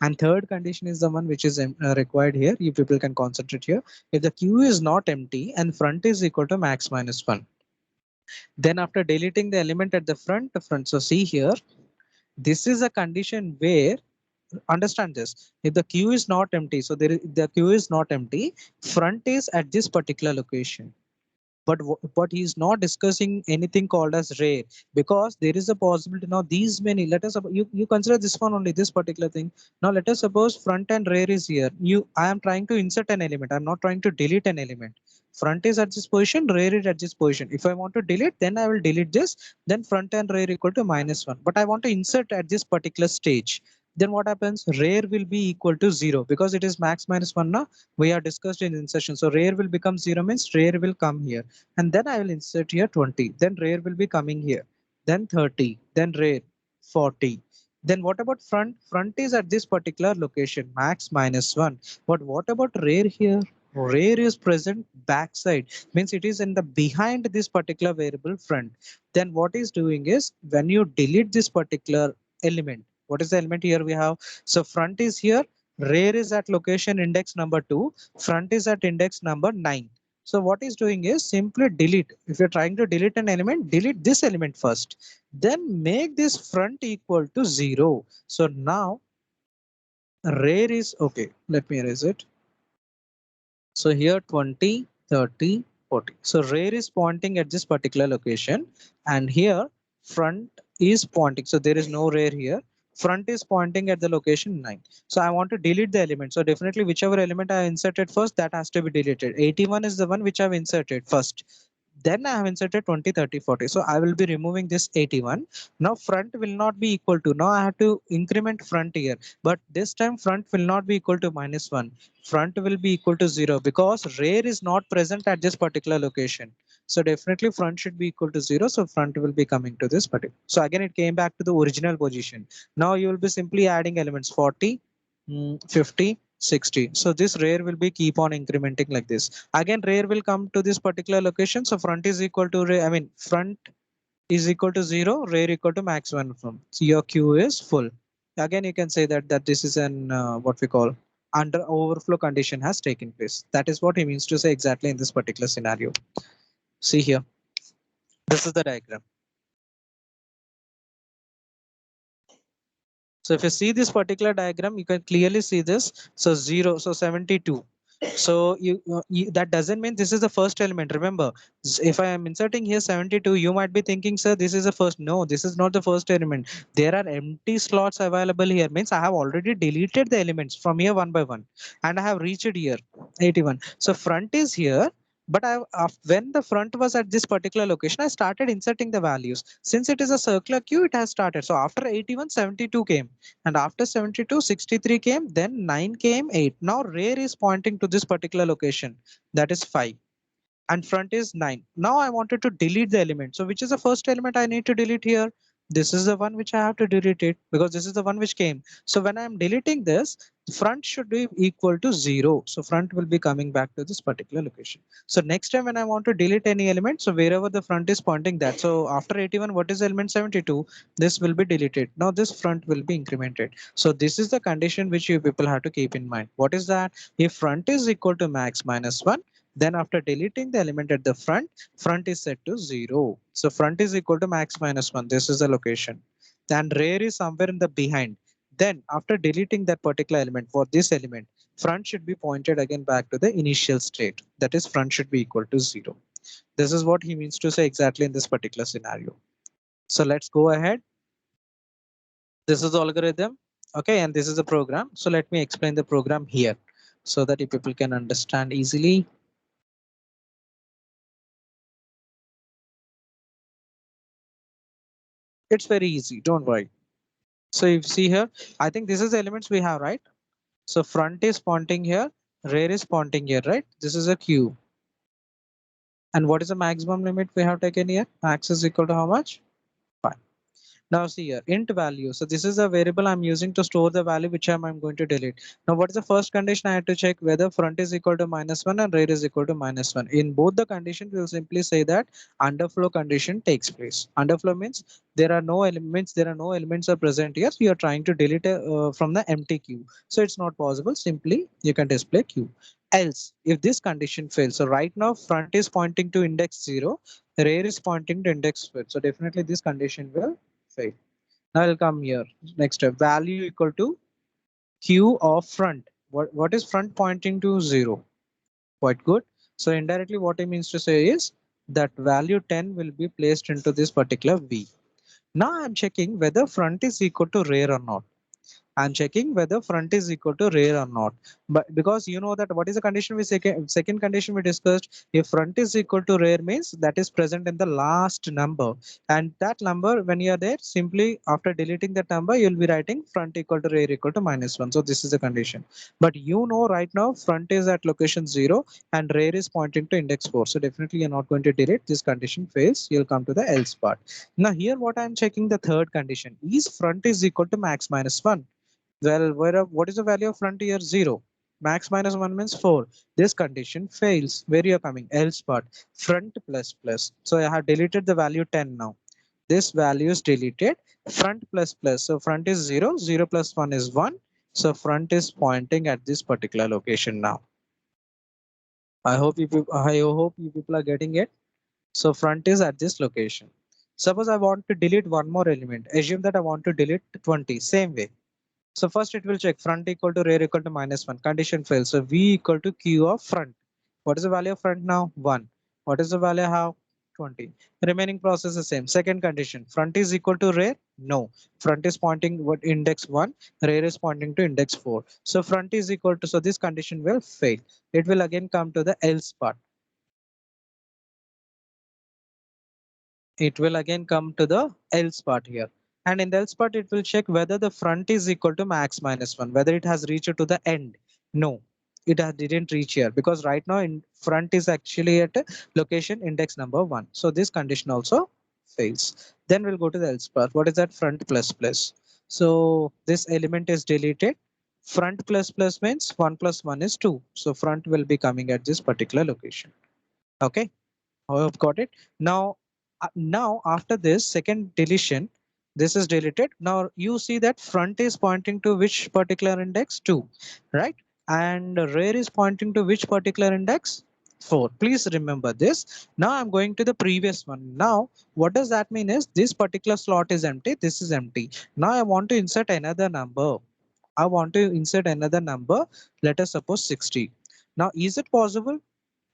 And third condition is the one which is required here. You people can concentrate here. If the queue is not empty and front is equal to max -1, then after deleting the element at the front. So see here, this is a condition where, understand this. If the queue is not empty, so the queue is not empty, front is at this particular location. But he's not discussing anything called as rear, because there is a possibility. Now these many, let us you consider this one only, this particular thing. Now let us suppose front and rear is here. I am trying to insert an element, I'm not trying to delete an element. Front is at this position, rear is at this position. If I want to delete, then I will delete this. Then front and rear equal to -1, but I want to insert at this particular stage. Then what happens? Rear will be equal to 0 because it is max -1 now. We are discussed in insertion. So rear will become 0 means rear will come here, and then I will insert here 20. Then rear will be coming here, then 30, then rear 40. Then what about front? Front is at this particular location, max -1. But what about rear here? Rear is present backside, means it is in the behind this particular variable front. Then what is doing is when you delete this particular element, what is the element here we have? So front is here, rear is at location index number 2, front is at index number 9. So what is doing is simply delete. If you're trying to delete an element, delete this element first. Then make this front equal to 0. So now rear is okay. Let me erase it. So here 20, 30, 40. So rear is pointing at this particular location, and here front is pointing. So there is no rear here. Front is pointing at the location 9. So I want to delete the element. So definitely whichever element I inserted first, that has to be deleted. 81 is the one which I've inserted first. Then I have inserted 20, 30, 40. So I will be removing this 81. Now front will not be equal to. Now I have to increment front here. But this time front will not be equal to -1. Front will be equal to 0 because rear is not present at this particular location. So definitely front should be equal to 0. So front will be coming to this particular. So again, it came back to the original position. Now you will be simply adding elements 40, 50, 60. So this rear will be keep on incrementing like this. Again, rear will come to this particular location. So front is equal to rear. I mean, front is equal to 0, rear equal to max 1 from. So your queue is full. Again, you can say that this is an what we call under overflow condition has taken place. That is what he means to say exactly in this particular scenario. See here, this is the diagram. So if you see this particular diagram, you can clearly see this. So 0, so 72. So that doesn't mean this is the first element. Remember, if I am inserting here 72, you might be thinking, sir, this is the first. No, this is not the first element. There are empty slots available here. Means I have already deleted the elements from here one by one, and I have reached here 81. So front is here. But when the front was at this particular location, I started inserting the values. Since it is a circular queue, it has started. So after 81, 72 came. And after 72, 63 came, then 9 came, 8. Now rear is pointing to this particular location, that is 5. And front is 9. Now I wanted to delete the element. So which is the first element I need to delete here? This is the one which I have to delete it because this is the one which came. So when I'm deleting this, front should be equal to 0. So front will be coming back to this particular location. So next time when I want to delete any element, so wherever the front is pointing that. So after 81, what is element 72? This will be deleted. Now this front will be incremented. So this is the condition which you people have to keep in mind. What is that? If front is equal to max minus 1, then after deleting the element at the front is set to 0. So front is equal to max minus 1. This is the location. Then rear is somewhere in the behind. Then after deleting that particular element for this element, front should be pointed again back to the initial state. That is front should be equal to 0. This is what he means to say exactly in this particular scenario. So let's go ahead. This is the algorithm. Okay, and this is the program. So let me explain the program here so that you people can understand easily. It's very easy, don't worry. So you see here, I think this is the elements we have, right? So front is pointing here, rear is pointing here, right? This is a queue. And what is the maximum limit we have taken here? Max is equal to how much? 5. Now see here, int value. So this is a variable I'm using to store the value which I'm going to delete. Now what is the first condition? I had to check whether front is equal to -1 and rear is equal to -1. In both the conditions, we'll simply say that underflow condition takes place. Underflow means there are no elements are present here. So you're trying to delete from the empty queue. So it's not possible. Simply you can display queue. Else, if this condition fails, so right now front is pointing to index 0, rear is pointing to index 4. So definitely this condition will fail. Now I'll come here. Next step, value equal to q of front. What is front pointing to 0? Quite good. So indirectly what it means to say is that value 10 will be placed into this particular v. Now I'm checking whether front is equal to rear or not. I'm checking whether front is equal to rear or not. But because you know that what is the condition we second condition we discussed, if front is equal to rear means that is present in the last number, and that number when you are there, simply after deleting that number you'll be writing front equal to rear equal to -1. So this is the condition. But you know right now front is at location 0 and rear is pointing to index 4. So definitely you're not going to delete. This condition fails. You'll come to the else part. Now here what I'm checking, the third condition is front is equal to max -1. Well, what is the value of front here? 0. Max minus 1 means 4. This condition fails. Where you are coming? Else part. Front plus plus. So I have deleted the value 10 now. This value is deleted. Front plus plus. So front is 0. 0 plus 1 is 1. So front is pointing at this particular location now. I hope you people are getting it. So front is at this location. Suppose I want to delete one more element. Assume that I want to delete 20. Same way. So first it will check front equal to rear equal to -1. Condition fails. So v equal to q of front. What is the value of front now? 1. What is the value how? 20. Remaining process is same. Second condition. Front is equal to rear? No. Front is pointing what index 1. Rear is pointing to index 4. So front is equal to, so this condition will fail. It will again come to the else part. It will again come to the else part here. And in the else part, it will check whether the front is equal to max -1, whether it has reached to the end. No, didn't reach here because right now in front is actually at location index number 1. So this condition also fails. Then we'll go to the else part. What is that? Front plus plus. So this element is deleted. Front plus plus means 1 plus 1 is 2. So front will be coming at this particular location. Okay. I've got it. Now after this second deletion, this is deleted. Now you see that front is pointing to which particular index? 2, right? And rear is pointing to which particular index? 4. Please remember this. Now I'm going to the previous one. Now what does that mean is this particular slot is empty. This is empty. Now I want to insert another number. I want to insert another number. Let us suppose 60. Now is it possible?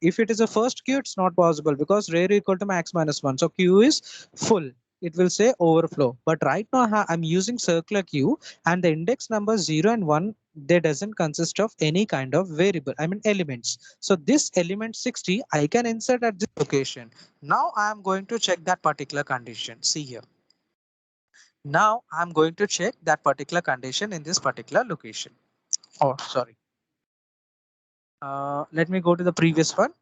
If it is a first queue, it's not possible because rear equal to max minus 1. So queue is full. It will say overflow. But right now I'm using circular queue and the index number 0 and 1, they doesn't consist of any kind of variable, I mean elements. So this element 60, I can insert at this location. Now I'm going to check that particular condition. See here. Now I'm going to check that particular condition in this particular location. Oh, sorry. Let me go to the previous one.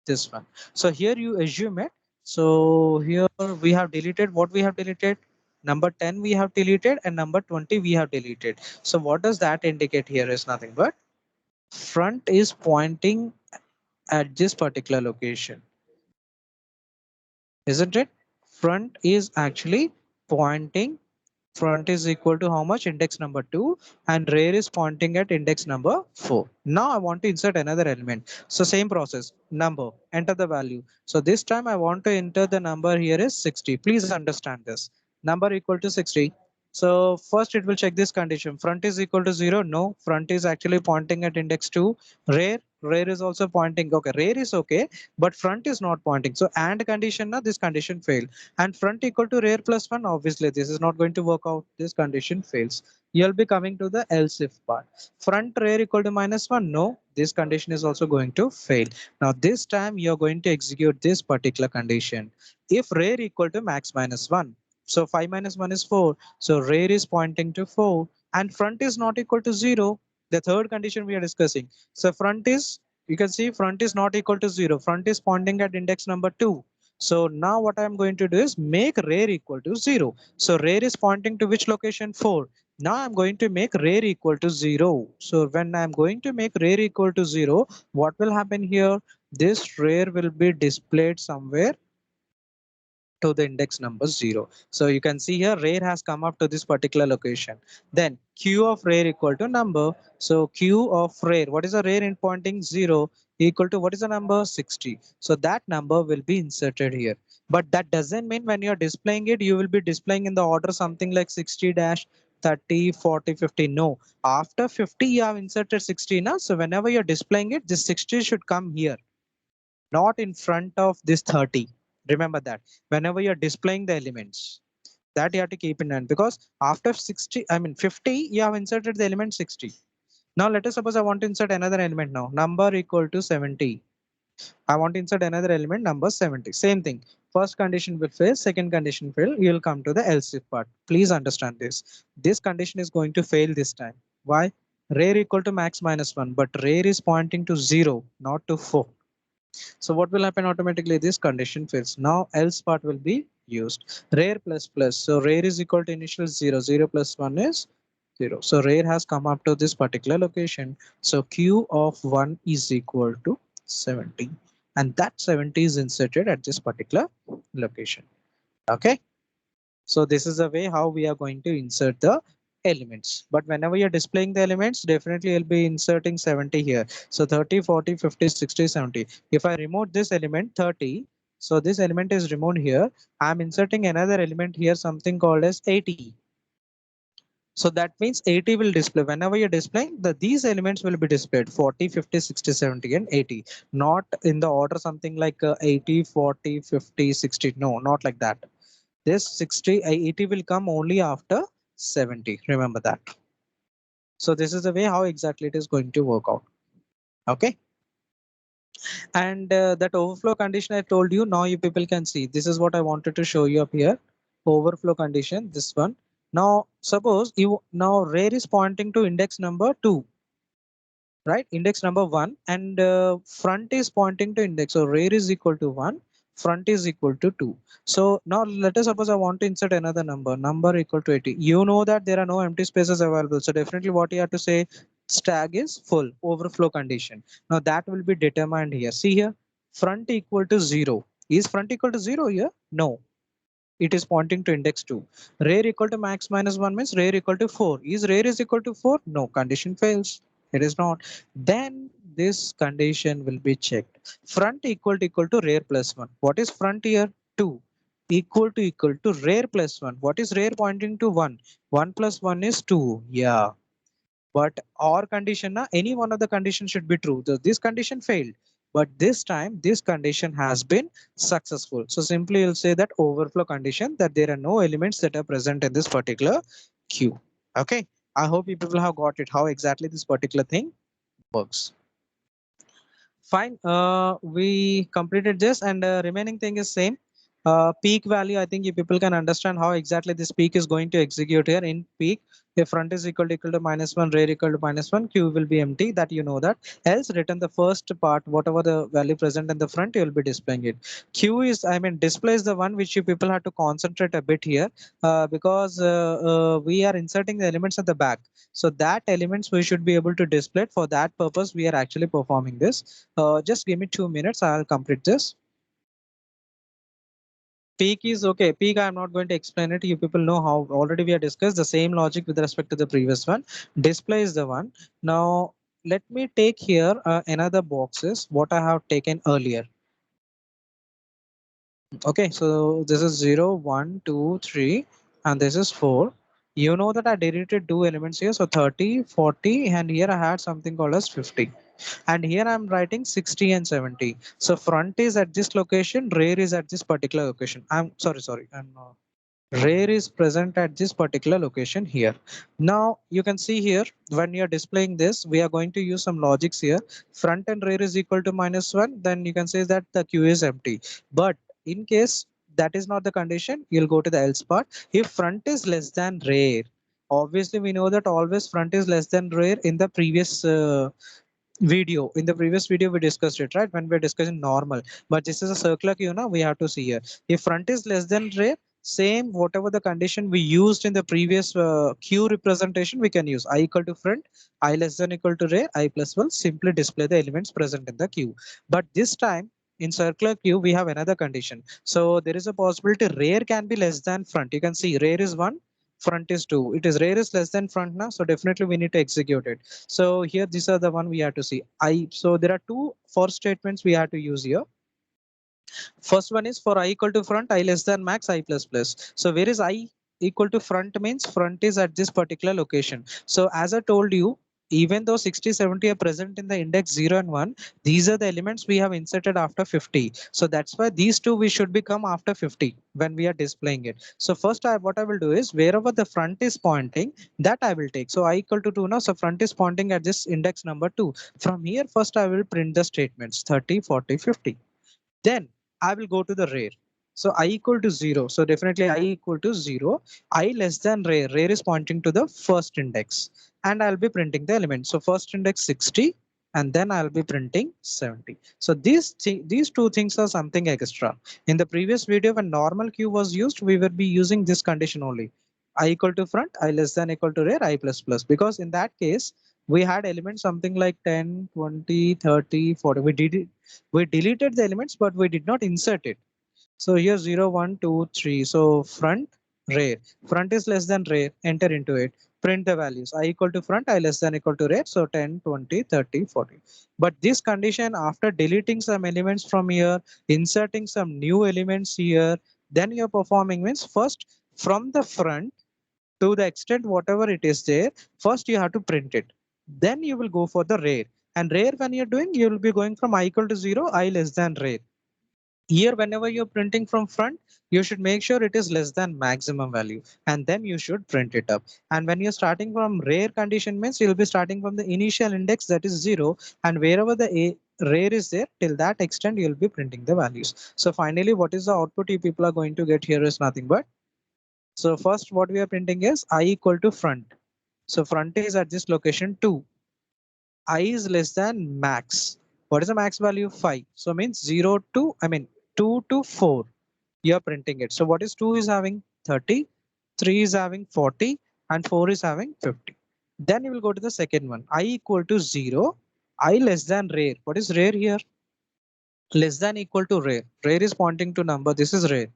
This one. So here you assume it. So here we have deleted what we have deleted. Number 10 we have deleted and number 20 we have deleted. So what does that indicate here is nothing but front is pointing at this particular location. Isn't it? Front is actually pointing. Front is equal to how much? Index number 2 and rear is pointing at index number 4. Now I want to insert another element. So same process, number, enter the value. So this time I want to enter the number here is 60. Please understand this. Number equal to 60. So first it will check this condition. Front is equal to 0. No, front is actually pointing at index 2. Rear is also pointing. Okay, rear is okay, but front is not pointing. So and condition, now this condition failed. And front equal to rear plus 1, obviously this is not going to work out. This condition fails. You'll be coming to the else if part. Front rear equal to minus 1, no, this condition is also going to fail. Now this time you're going to execute this particular condition. If rear equal to max minus 1, so 5 minus 1 is 4, so rear is pointing to 4 and front is not equal to 0. The third condition we are discussing. So front is, you can see front is not equal to 0. Front is pointing at index number 2. So now what I'm going to do is make rear equal to 0. So rear is pointing to which location? 4. Now I'm going to make rear equal to 0. So when I'm going to make rear equal to 0, what will happen here? This rear will be displayed somewhere to the index number 0. So you can see here rear has come up to this particular location. Then q of rear equal to number. So q of rear, what is the rear in pointing? 0 equal to what is the number? 60. So that number will be inserted here. But that doesn't mean when you're displaying it, you will be displaying in the order something like 60 dash 30, 40, 50. No, after 50 you have inserted 60 now. So whenever you're displaying it, this 60 should come here, not in front of this 30. Remember that whenever you're displaying the elements, that you have to keep in mind, because after 60, I mean 50, you have inserted the element 60. Now let us suppose I want to insert another element now, number equal to 70. I want to insert another element number 70. Same thing. First condition will fail, second condition fail. You will come to the else if part. Please understand this. This condition is going to fail this time. Why? Rear equal to max minus 1, but rear is pointing to 0, not to 4. So what will happen automatically? This condition fails. Now else part will be used. Rear plus plus. So rear is equal to initial 0. 0 plus 1 is 0. So rear has come up to this particular location. So q of 1 is equal to 70. And that 70 is inserted at this particular location. Okay. So this is the way how we are going to insert the elements. But whenever you're displaying the elements, definitely you'll be inserting 70 here. So 30, 40, 50, 60, 70. If I remove this element 30, so this element is removed here. I'm inserting another element here, something called as 80. So that means 80 will display. Whenever you're displaying, these elements will be displayed 40, 50, 60, 70 and 80. Not in the order something like 80, 40, 50, 60. No, not like that. This 60, 80 will come only after 70. Remember that. So this is the way how exactly it is going to work out. Okay. And that overflow condition I told you, now you people can see. This is what I wanted to show you up here. Overflow condition, this one. Now suppose you, now rear is pointing to index number 2, right? Index number 1, and front is pointing to index. So rear is equal to 1, front is equal to 2. So now let us suppose I want to insert another number equal to 80. You know that there are no empty spaces available. So definitely what you have to say, stag is full, overflow condition. Now that will be determined here. See here, front equal to 0. Is front equal to 0 here? No. It is pointing to index 2. Rear equal to max minus 1 means rear equal to 4. Is rear is equal to 4? No, condition fails. It is not. Then this condition will be checked. Front equal to rear plus 1. What is front here? 2. Equal to rear plus 1. What is rear pointing to? 1. 1 plus 1 is 2. Yeah. but or condition any one of the conditions should be true. This condition failed, but this time this condition has been successful. So simply you'll say that overflow condition, that there are no elements that are present in this particular queue. Okay, I hope you people have got it how exactly this particular thing works. Fine, we completed this, and remaining thing is same. Peak value, I think you people can understand how exactly this peak is going to execute here. In peak, if front is equal to -1, rear equal to -1, Q will be empty, that you know that. Else return the first part, whatever the value present in the front, you will be displaying it. Q is, I mean, display is the one which you people have to concentrate a bit here, because we are inserting the elements at the back. So that elements we should be able to display it. For that purpose, we are actually performing this. Just give me 2 minutes. I'll complete this. Peak is okay. Peak, I'm not going to explain it. You people know how already we have discussed the same logic with respect to the previous one. Display is the one. Now, let me take here another boxes, what I have taken earlier. Okay, so this is 0, 1, 2, 3, and this is 4. You know that I deleted two elements here. So 30, 40, and here I had something called as 50. And here I'm writing 60 and 70. So front is at this location, rear is at this particular location. I'm sorry, rear is present at this particular location here. Now you can see here when you're displaying this, we are going to use some logics here. Front and rear is equal to -1, then you can say that the queue is empty. But in case that is not the condition, you'll go to the else part. If front is less than rear, obviously we know that always front is less than rear. In the previous video we discussed it, right, when we're discussing normal, but this is a circular queue. Now we have to see here, if front is less than rear, same whatever the condition we used in the previous queue representation, we can use I equal to front, I less than equal to rear, I plus 1, simply display the elements present in the queue. But this time in circular queue we have another condition, so there is a possibility rear can be less than front. You can see rear is 1, front is 2. It is rear is less than front now, so definitely we need to execute it. So here these are the one we have to see. So there are two for statements we have to use here. First one is for I equal to front, I less than max, I plus plus. So where is I equal to front means front is at this particular location. So as I told you, even though 60, 70 are present in the index 0 and 1, these are the elements we have inserted after 50. So that's why these two we should become after 50 when we are displaying it. So first what I will do is wherever the front is pointing, that I will take. So I equal to 2 now. So front is pointing at this index number 2. From here, first I will print the statements 30, 40, 50. Then I will go to the rear. So I equal to 0. So definitely I equal to 0. I less than rear. Rear is pointing to the first index. And I'll be printing the element. So first index 60 and then I'll be printing 70. So these two things are something extra. In the previous video when normal queue was used, we will be using this condition only. I equal to front, I less than equal to rear, I plus plus. Because in that case, we had elements something like 10, 20, 30, 40. We deleted the elements, but we did not insert it. So here 0, 1, 2, 3. So front, rear. Front is less than rear. Enter into it. Print the values. I equal to front, I less than equal to rear. So 10, 20, 30, 40. But this condition, after deleting some elements from here, inserting some new elements here, then you're performing means first from the front to the extent whatever it is there, first you have to print it. Then you will go for the rear. And rear when you're doing, you will be going from I equal to 0, I less than rear. Here, whenever you're printing from front, you should make sure it is less than maximum value, and then you should print it up. And when you're starting from rear condition means you'll be starting from the initial index, that is 0, and wherever the rear is there, till that extent you'll be printing the values. So finally, what is the output you people are going to get here is nothing but, so first what we are printing is I equal to front. So front is at this location 2. I is less than max. What is the max value? 5. So means 0 to, I mean 2 to 4. You are printing it. So what is 2 is having 30, 3 is having 40, and 4 is having 50. Then you will go to the second one. I equal to 0. I less than rear. What is rear here? Less than equal to rear. Rear is pointing to number. This is rear.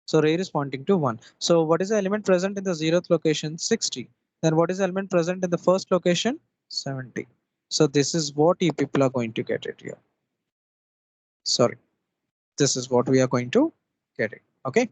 So rear is pointing to 1. So what is the element present in the 0th location? 60. Then what is the element present in the first location? 70. So this is what you people are going to get it here. Sorry. This is what we are going to get it. Okay.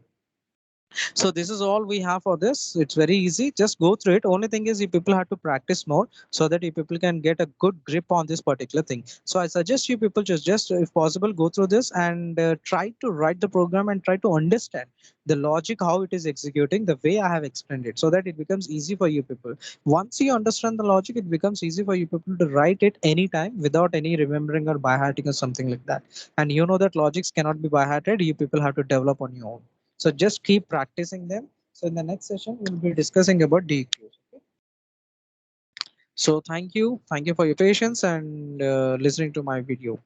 So this is all we have for this. It's very easy. Just go through it. Only thing is you people have to practice more so that you people can get a good grip on this particular thing. So I suggest you people just if possible go through this and try to write the program and try to understand the logic how it is executing the way I have explained it so that it becomes easy for you people. Once you understand the logic, it becomes easy for you people to write it anytime without any remembering or by hearting or something like that. And you know that logics cannot be by hearted. You people have to develop on your own. So just keep practicing them. So in the next session, we'll be discussing about DQs. Okay? So thank you. Thank you for your patience and listening to my video.